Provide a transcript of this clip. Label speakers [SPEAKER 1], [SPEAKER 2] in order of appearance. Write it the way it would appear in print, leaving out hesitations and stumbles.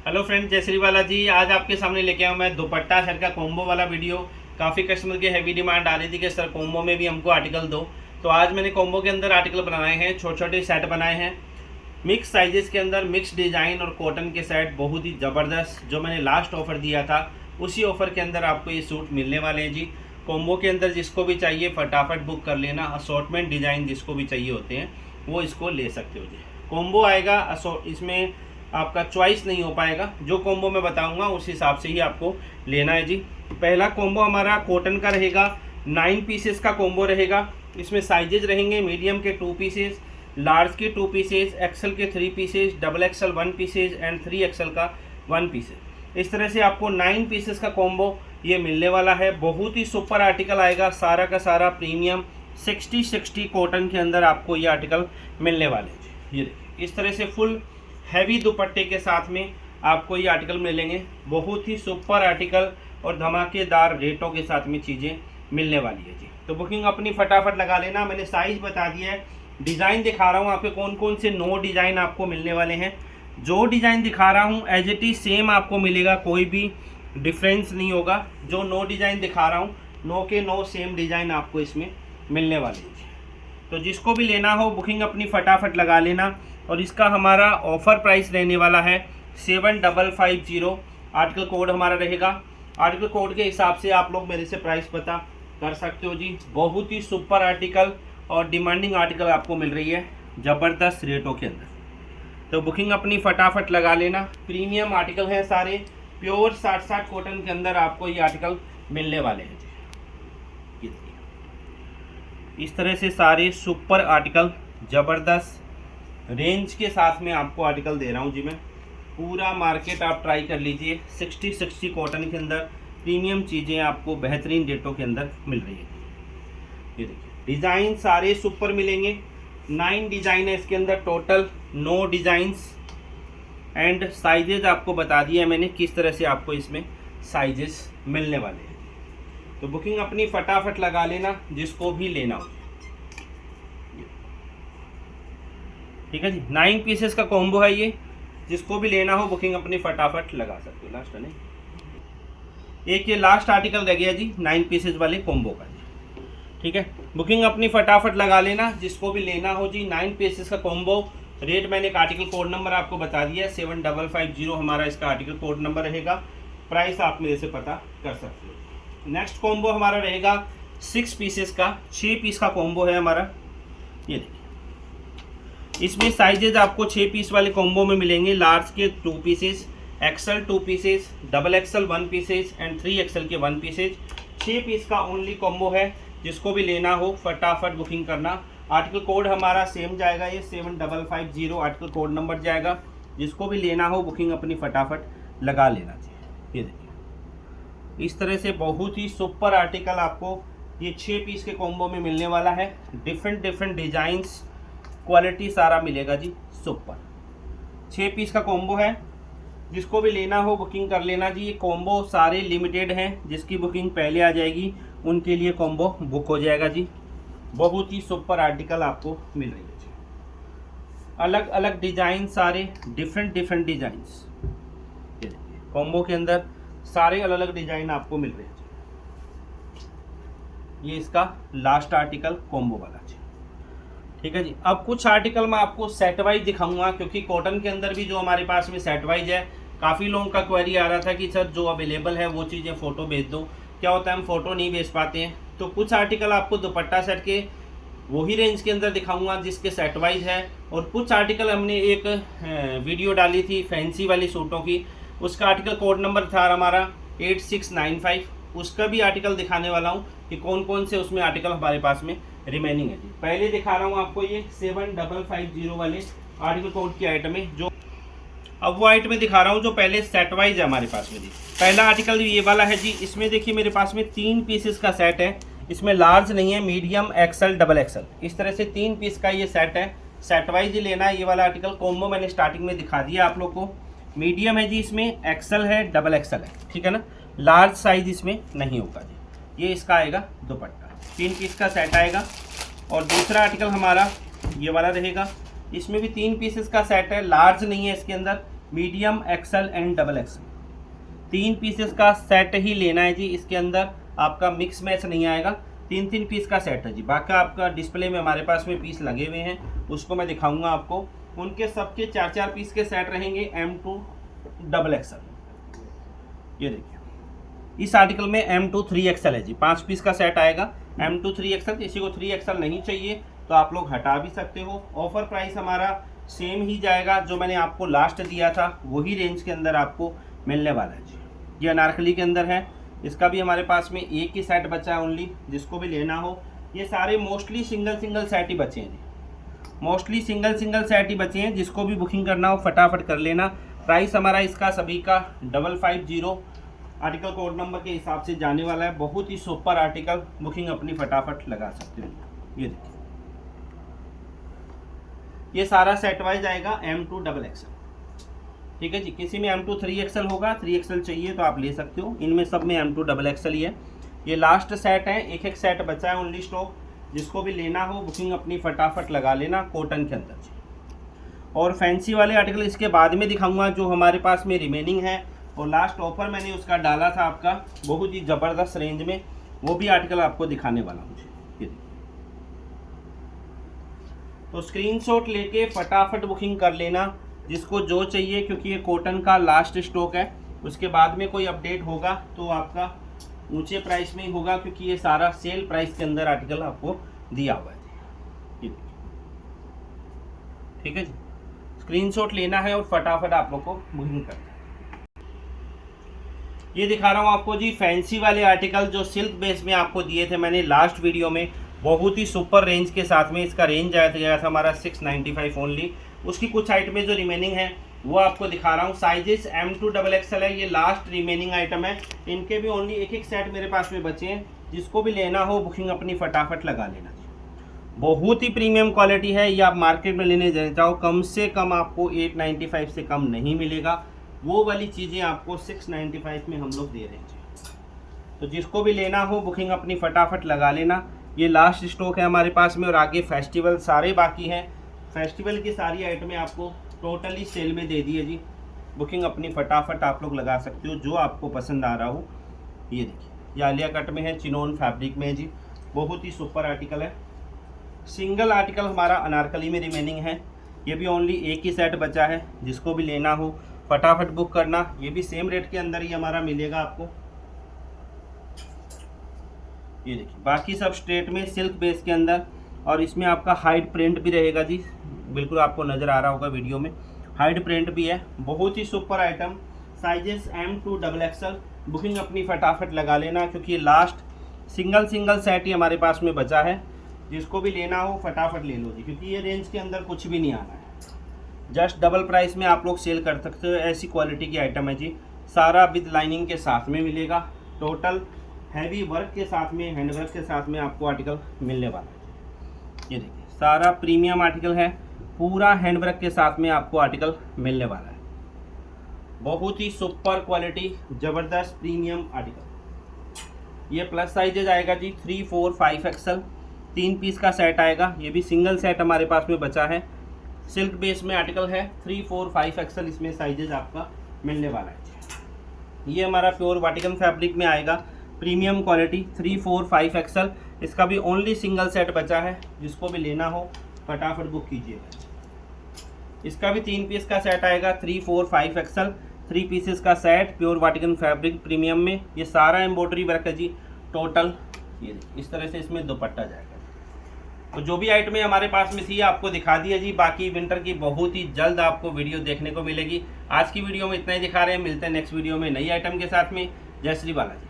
[SPEAKER 1] Hello friend, जय श्री बाला जी। आज आपके सामने लेके आया हूँ मैं दुपट्टा सेट का कॉम्बो वाला वीडियो। काफ़ी कस्टमर की हैवी डिमांड आ रही थी कि सर कॉम्बो में भी हमको आर्टिकल दो, तो आज मैंने कॉम्बो के अंदर आर्टिकल बनाए हैं, छोटे छोटे सेट बनाए हैं मिक्स साइजेस के अंदर, मिक्स डिज़ाइन और कॉटन के सेट बहुत ही ज़बरदस्त। जो मैंने लास्ट ऑफ़र दिया था उसी ऑफ़र के अंदर आपको ये सूट मिलने वाले हैं जी। कॉम्बो के अंदर जिसको भी चाहिए फटाफट बुक कर लेना। असॉर्टमेंट डिज़ाइन जिसको भी चाहिए होते हैं वो इसको ले सकते हो जी। कॉम्बो आएगा, इसमें आपका चॉइस नहीं हो पाएगा। जो कॉम्बो मैं बताऊंगा उस हिसाब से ही आपको लेना है जी। पहला कॉम्बो हमारा कॉटन का रहेगा, 9 पीसेस का कॉम्बो रहेगा। इसमें साइजेज रहेंगे मीडियम के 2 पीसेस, लार्ज के 2 पीसेस, एक्सल के 3 pieces, double XL 1 pieces and 3 XL का 1 पीसेस। इस तरह से आपको 9 पीसेस का कॉम्बो ये मिलने वाला है। बहुत ही सुपर आर्टिकल आएगा, सारा का सारा प्रीमियम 60 कॉटन के अंदर आपको ये आर्टिकल मिलने वाले हैं जी। ये देखिए, इस तरह से फुल हैवी दुपट्टे के साथ में आपको ये आर्टिकल मिलेंगे। बहुत ही सुपर आर्टिकल और धमाकेदार रेटों के साथ में चीज़ें मिलने वाली है जी। तो बुकिंग अपनी फटाफट लगा लेना। मैंने साइज़ बता दिया है, डिज़ाइन दिखा रहा हूँ आपके कौन कौन से 9 डिज़ाइन आपको मिलने वाले हैं। जो डिज़ाइन दिखा रहा हूँ एज इट इज़ सेम आपको मिलेगा, कोई भी डिफरेंस नहीं होगा। जो 9 डिज़ाइन दिखा रहा हूँ 9 के 9 सेम डिज़ाइन आपको इसमें मिलने वाले हैं। तो जिसको भी लेना हो बुकिंग अपनी फटाफट लगा लेना। और इसका हमारा ऑफ़र प्राइस रहने वाला है 7550। आर्टिकल कोड हमारा रहेगा। आर्टिकल कोड के हिसाब से आप लोग मेरे से प्राइस पता कर सकते हो जी। बहुत ही सुपर आर्टिकल और डिमांडिंग आर्टिकल आपको मिल रही है ज़बरदस्त रेटों के अंदर। तो बुकिंग अपनी फटाफट लगा लेना। प्रीमियम आर्टिकल हैं सारे, प्योर 60 कॉटन के अंदर आपको ये आर्टिकल मिलने वाले हैं जी। इस तरह से सारे सुपर आर्टिकल ज़बरदस्त रेंज के साथ में आपको आर्टिकल दे रहा हूँ जी मैं। पूरा मार्केट आप ट्राई कर लीजिए। 60 कॉटन के अंदर प्रीमियम चीज़ें आपको बेहतरीन रेटों के अंदर मिल रही है। ये देखिए, डिज़ाइन सारे सुपर मिलेंगे। 9 डिज़ाइन है इसके अंदर, टोटल 9 डिज़ाइंस एंड साइजेज आपको बता दिया है मैंने किस तरह से आपको इसमें साइजेस मिलने वाले हैं। तो बुकिंग अपनी फटाफट लगा लेना जिसको भी लेना हो। ठीक है जी, 9 पीसेस का कॉम्बो है ये। जिसको भी लेना हो बुकिंग अपनी फटाफट लगा सकते हो। लास्ट है नहीं, एक ये लास्ट आर्टिकल रह गया जी 9 पीसेस वाले कॉम्बो का जी। ठीक है, बुकिंग अपनी फटाफट लगा लेना जिसको भी लेना हो जी। 9 पीसेस का कॉम्बो। रेट मैंने एक आर्टिकल कोड नंबर आपको बता दिया है, 7550 हमारा इसका आर्टिकल कोड नंबर रहेगा। प्राइस आप मेरे से पता कर सकते हो। नेक्स्ट कॉम्बो हमारा रहेगा 6 पीसेस का, 6 पीस का कॉम्बो है हमारा। ये देखिए, इसमें साइजेज आपको 6 पीस वाले कॉम्बो में मिलेंगे। लार्ज के 2 pieces, XL 2 pieces, double XL 1 pieces and 3 XL के 1 पीसेस। 6 पीस का ओनली कॉम्बो है। जिसको भी लेना हो फटाफट बुकिंग करना। आर्टिकल कोड हमारा सेम जाएगा, ये 7550 आर्टिकल कोड नंबर जाएगा। जिसको भी लेना हो बुकिंग अपनी फटाफट लगा लेना चाहिए। ये देखिए, इस तरह से बहुत ही सुपर आर्टिकल आपको ये 6 पीस के कॉम्बो में मिलने वाला है। डिफरेंट डिज़ाइंस, क्वालिटी सारा मिलेगा जी सुपर। 6 पीस का कॉम्बो है। जिसको भी लेना हो बुकिंग कर लेना जी। ये कॉम्बो सारे लिमिटेड हैं, जिसकी बुकिंग पहले आ जाएगी उनके लिए कॉम्बो बुक हो जाएगा जी। बहुत ही सुपर आर्टिकल आपको मिल रही है जी। अलग अलग डिज़ाइन, सारे डिफरेंट डिज़ाइंस। ये देखिए, कॉम्बो के अंदर सारे अलग अलग डिज़ाइन आपको मिल रहे हैं जी। ये इसका लास्ट आर्टिकल कॉम्बो वाला जी। ठीक है जी। अब कुछ आर्टिकल मैं आपको सेट वाइज दिखाऊंगा, क्योंकि कॉटन के अंदर भी जो हमारे पास में सेट वाइज है, काफ़ी लोगों का क्वेरी आ रहा था कि सर जो अवेलेबल है वो चीज़ें फ़ोटो भेज दो। क्या होता है हम फ़ोटो नहीं भेज पाते हैं। तो कुछ आर्टिकल आपको दुपट्टा सेट के वही रेंज के अंदर दिखाऊंगा जिसके सेट वाइज है। और कुछ आर्टिकल हमने एक वीडियो डाली थी फैंसी वाली सूटों की, उसका आर्टिकल कोड नंबर था हमारा 8695। उसका भी आर्टिकल दिखाने वाला हूँ कि कौन कौन से उसमें आर्टिकल हमारे पास में रिमेनिंग है जी। पहले दिखा रहा हूँ आपको ये 7550 वाले आर्टिकल कोड की आइटम है। जो अब वो आइटम दिखा रहा हूँ जो पहले सेट वाइज है हमारे पास में जी। पहला आर्टिकल ये वाला है जी। इसमें देखिए मेरे पास में 3 पीसेस का सेट है। इसमें लार्ज नहीं है, मीडियम, एक्सल, डबल एक्सल, इस तरह से 3 पीस का ये सेट है। सेट वाइज ही लेना है ये वाला आर्टिकल। कॉम्बो मैंने स्टार्टिंग में दिखा दिया आप लोग को। मीडियम है जी, इसमें एक्सल है, डबल एक्सल है, ठीक है ना। लार्ज साइज इसमें नहीं होगा जी। ये इसका आएगा दुपट्टा, 3 पीस का सेट आएगा। और दूसरा आर्टिकल हमारा ये वाला रहेगा। इसमें भी 3 पीसेस का सेट है। लार्ज नहीं है इसके अंदर, medium, XL and double XL. 3 pieces का सेट ही लेना है जी। इसके अंदर आपका मिक्स मैच नहीं आएगा। 3 पीस का सेट है जी। बाकी आपका डिस्प्ले में हमारे पास में पीस लगे हुए हैं, उसको मैं दिखाऊंगा आपको। उनके सबके 4 पीस के सेट रहेंगे M2 डबल एक्सल। ये देखिए, इस आर्टिकल में M2 3XL है जी। 5 पीस का सेट आएगा M2 3XL। किसी को 3XL नहीं चाहिए तो आप लोग हटा भी सकते हो। ऑफर प्राइस हमारा सेम ही जाएगा, जो मैंने आपको लास्ट दिया था वही रेंज के अंदर आपको मिलने वाला है जी। ये अनारकली के अंदर है। इसका भी हमारे पास में एक ही सेट बचा है ओनली, जिसको भी लेना हो। ये सारे मोस्टली सिंगल सेट ही बचे हैं जी। मोस्टली सिंगल सेट ही बचे हैं। जिसको भी बुकिंग करना हो फटाफट कर लेना। प्राइस हमारा इसका सभी का 550 आर्टिकल कोड नंबर के हिसाब से जाने वाला है। बहुत ही सुपर आर्टिकल, बुकिंग अपनी फटाफट लगा सकते हो। ये देखिए, ये सारा सेट वाइज आएगा M2 डबल एक्सल। ठीक है जी। किसी में M2 3XL होगा, 3XL चाहिए तो आप ले सकते हो। इनमें सब में M2 डबल एक्सल ही है। ये लास्ट सेट है, एक सेट बचा है ओनली स्टॉक। जिसको भी लेना हो बुकिंग अपनी फटाफट लगा लेना, कॉटन के अंदर जी। और फैंसी वाले आर्टिकल इसके बाद में दिखाऊंगा, जो हमारे पास में रिमेनिंग है। और लास्ट ऑफर मैंने उसका डाला था आपका बहुत ही ज़बरदस्त रेंज में, वो भी आर्टिकल आपको दिखाने वाला हूँ मुझे। तो स्क्रीनशॉट लेके फटाफट बुकिंग कर लेना जिसको जो चाहिए, क्योंकि ये कॉटन का लास्ट स्टॉक है। उसके बाद में कोई अपडेट होगा तो आपका ऊंचे प्राइस में ही होगा, क्योंकि ये सारा सेल प्राइस के अंदर आर्टिकल आपको दिया हुआ है। ठीक है जी। स्क्रीनशॉट लेना है और फटाफट आप लोग को बुकिंग करना है। ये दिखा रहा हूँ आपको जी फैंसी वाले आर्टिकल, जो सिल्क बेस में आपको दिए थे मैंने लास्ट वीडियो में, बहुत ही सुपर रेंज के साथ में। इसका रेंज आया था हमारा 695 ओनली। उसकी कुछ आइटमें जो रिमेनिंग है वो आपको दिखा रहा हूँ। साइजेस M2 डबल एक्सल है। ये लास्ट रिमेनिंग आइटम है। इनके भी ओनली एक सेट मेरे पास में बचे हैं। जिसको भी लेना हो बुकिंग अपनी फटाफट लगा लेना। बहुत ही प्रीमियम क्वालिटी है। ये आप मार्केट में लेने जाओ कम से कम आपको 895 से कम नहीं मिलेगा। वो वाली चीज़ें आपको 695 में हम लोग दे रहे हैं। तो जिसको भी लेना हो बुकिंग अपनी फटाफट लगा लेना। ये लास्ट स्टॉक है हमारे पास में, और आगे फेस्टिवल सारे बाकी हैं। फेस्टिवल की सारी आइटमें आपको टोटली सेल में दे दी है जी। बुकिंग अपनी फटाफट आप लोग लगा सकते हो, जो आपको पसंद आ रहा हो। ये देखिए, ये आलिया कट में है, चिनोन फैब्रिक में है जी। बहुत ही सुपर आर्टिकल है। सिंगल आर्टिकल हमारा अनारकली में रिमेनिंग है। ये भी ओनली एक ही सेट बचा है। जिसको भी लेना हो फटाफट बुक करना। ये भी सेम रेट के अंदर ही हमारा मिलेगा आपको। ये देखिए, बाकी सब स्ट्रेट में सिल्क बेस के अंदर, और इसमें आपका हाइड प्रिंट भी रहेगा जी। बिल्कुल आपको नज़र आ रहा होगा वीडियो में, हाइड प्रिंट भी है। बहुत ही super item. Sizes M2 double XL. Booking अपनी फटाफट लगा लेना, क्योंकि लास्ट सिंगल सेट ही हमारे पास में बचा है। जिसको भी लेना हो फटाफट ले लो जी, क्योंकि ये रेंज के अंदर कुछ भी नहीं आना है। जस्ट डबल प्राइस में आप लोग सेल कर सकते हो। ऐसी क्वालिटी की आइटम है जी। सारा विद लाइनिंग के साथ में मिलेगा। टोटल हैवी वर्क के साथ में, हैंड वर्क के साथ में आपको आर्टिकल मिलने वाला है। ये देखिए, सारा प्रीमियम आर्टिकल है। पूरा हैंड वर्क के साथ में आपको आर्टिकल मिलने वाला है। बहुत ही सुपर क्वालिटी, ज़बरदस्त प्रीमियम आर्टिकल। ये प्लस साइजेज आएगा जी 3, 4, 5 एक्सल। 3 पीस का सेट आएगा। ये भी सिंगल सेट हमारे पास में बचा है। सिल्क बेस में आर्टिकल है। 3, 4, 5 एक्सल इसमें साइजेज आपका मिलने वाला है। ये हमारा प्योर वाटिकन फैब्रिक में आएगा। Premium quality 3, 4, 5 XL. इसका भी ओनली सिंगल सेट बचा है। जिसको भी लेना हो फटाफट बुक कीजिएगा। इसका भी 3 पीस का सेट आएगा 3, 4, 5 एक्सल। 3 पीसेस का set pure Vatican fabric premium में। ये सारा एम्ब्रॉयडरी वर्क है जी। टोटल ये इस तरह से इसमें दुपट्टा जाएगा। तो जो भी आइटमें हमारे पास में थी आपको दिखा दी है जी। बाकी विंटर की बहुत ही जल्द आपको वीडियो देखने को मिलेगी। आज की वीडियो में इतना ही दिखा रहे हैं। मिलते हैं नेक्स्ट वीडियो में नई आइटम के साथ में। जय श्री बालाजी।